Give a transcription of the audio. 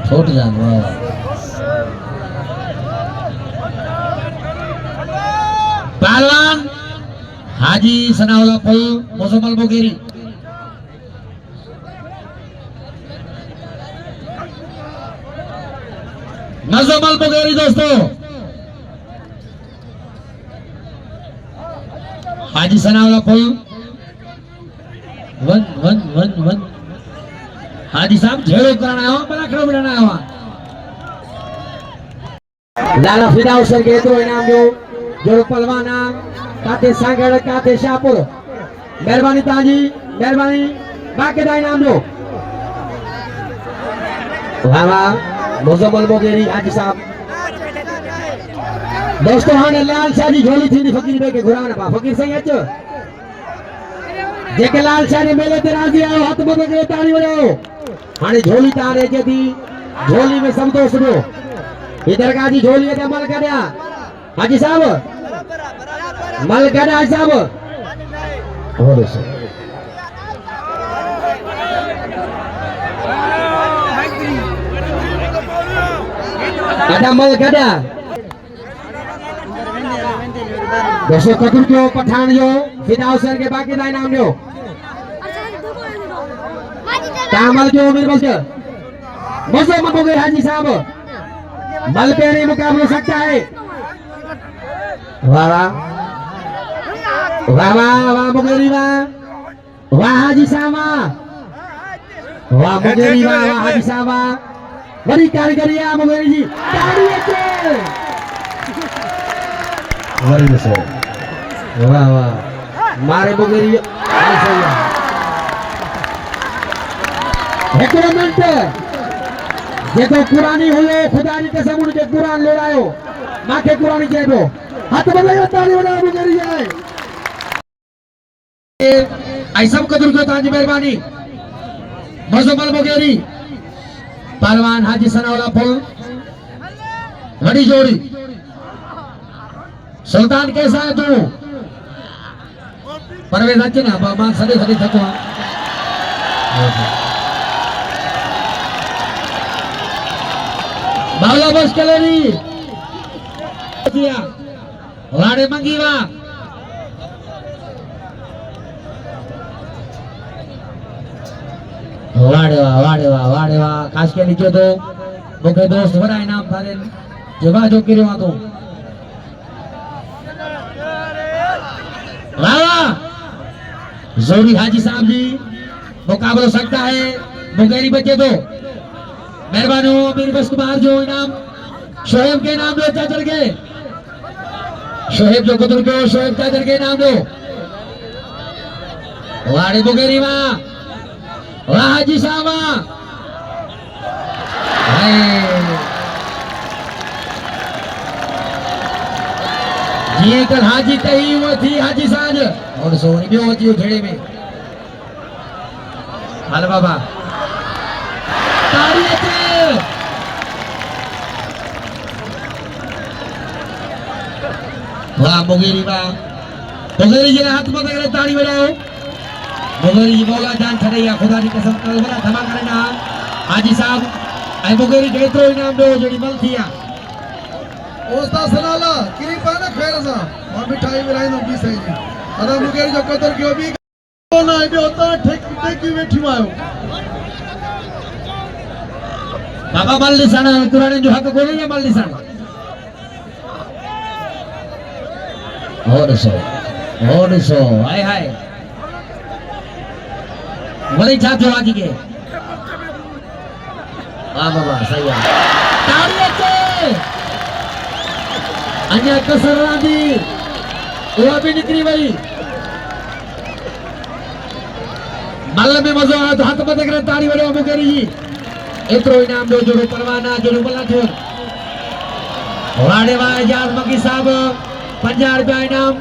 छोट जानवर पहलवान हाजी सनाउल्लाह पुल मुजम्मल बोगेरी। मुजम्मल बोगेरी दोस्तों, हाजी सनाउल्लाह पुल वन वन वन वन। हाजी साहब झेड़ो कराना है, बड़ा खड़ो बनाना है। लाला फिदा हुसैन के तो इनाम जो जो पहलवाना काते सांगड़ काते शाहपुर, मेहरबानी ताजी मेहरबानी बाकी दा इनाम जो वाह मुजम्मल बोगेरी हाजी साहब। दोस्तों हाने लाल शाह जी झोली थी फकीर बे के घुराना पा फकीर सही अच जेके लाल शाह ने मेले ते राजी आयो हाथ मथे करे ताली वजाओ। हाने झोली तारे जदी झोली में सब दोस्त रो इधर का जी झोली ते मल कड्या हाजी साहब मल कड्या हाजी साहब हो सो कड्या मल कड्या। दोस्तों कतुर जो पठान जो फिदा हुसैन के बाकी दा इनाम जो कामल जो उम्मीद बोलते मुजम्मल बोगेरी हाजी साहब मल पे नहीं मुकाबला सकता है। वाह वाह वाह वाह बोगेरी वाह वाह हाजी साहब वाह बोगेरी वाह वाह हाजी साहब बड़ी कारीगरी है बोगेरी जी वाह वाह मारे बोगेरी मिनट देखो कुरानी हुए खुदा की कसम उनके कुरान ले आयो माथे कुरानी जेबो हाथ बजाओ ताली बजाओ बोगेरी जाए ऐसा कदर को ताजी मेहरबानी मुजम्मल बोगेरी पहलवान हाजी सनाउल्लाह पुल बड़ी जोड़ी। सुल्तान कैसा है तू परवेज अच्छे ना मां सदे सदे थको बावला बस कलेरी लाड़े मंगीवा वाड़े वाह खास के नीचे तो मुखे दोस्त बड़ा इनाम थारे जगह जो किरे वहां तो जोरी हाजी साहब जी मुकाबला सकता है बोगेरी बच्चे तो मेहरबानी मेरी बस कुमार जो इनाम शोएब के नाम दो चाचर के शोएब जो कुदर के शोएब चाचर के नाम दो वाड़े बोगेरी वाह वाह हाजी साहब ये कल हाजी तही हुआ थी हाजी साज और सोनी भी होती है खेड़े में हाल बाबा ताड़ी वाह बोगेरी वाह बोगेरी जी हाथ में करे ताड़ी बजाओ बोगेरी जी मौला जान छड़ैया खुदा की कसम कल बड़ा धमा करना हाजी साहब आई बोगेरी केतरो इनाम दो जड़ी मल थिया ओस्ता सनाला किरी पाना खैर सा और मिठाई मिलाई नो भी सही जी अदा बोगेरी जो कतर क्यों भी ना इबे होता ठेक की बैठी मायो बाबा मल निशाना कुरान जो हक बोले या मल निशाना और सो हाय हाय बड़ी छाप जो आजी के हां बाबा सही है ताड़ी अच्छे अन्य कसर रांदी वो भी निकली भाई मल्ल में मजो आया तो हाथ मत करे ताड़ी बजाओ बोगेरी जी एतरो इनाम दो जो परवाना जो बला थो वाड़े वाह एजाज मकी साहब 50 रुपया इनाम